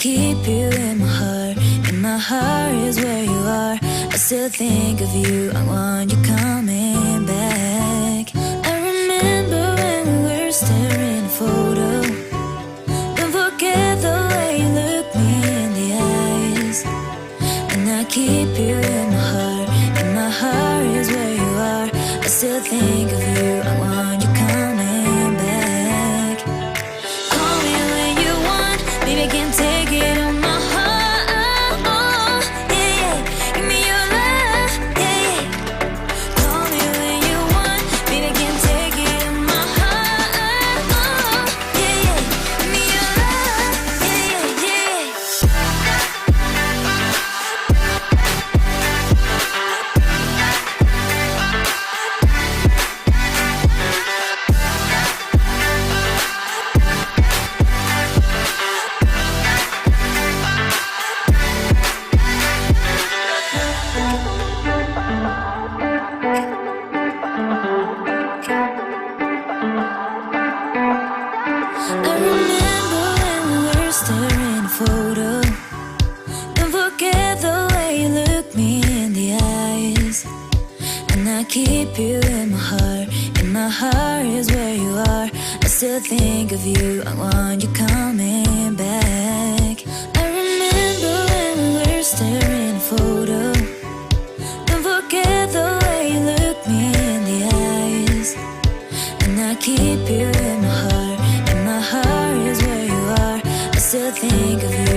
keep you in my heart. And my heart is where you are. I still think of you, I want you coming back. I remember when we were staring at a photo. Don't forget the way you look me in the eyes. And I keep you in my heart. And my heart is where you are. I still think of you, I want you coming back. Call me when you want, baby, I can't take it on my heart. Oh, yeah, yeah. Give me your love, yeah, yeah. Call me when you want, baby, I can't take it on my heart. Oh, yeah, yeah. Give me your love, yeah, yeah, yeah. I remember when we were staring at a photo. Don't forget the way you look me in the eyes. And I keep you in my heart. And my heart is where you are. I still think of you, I want you coming back. I remember when we were staring at a photo. Don't forget the way you look me in the eyes. And I keep you in my heart. And my heart is where you are. I still think of you,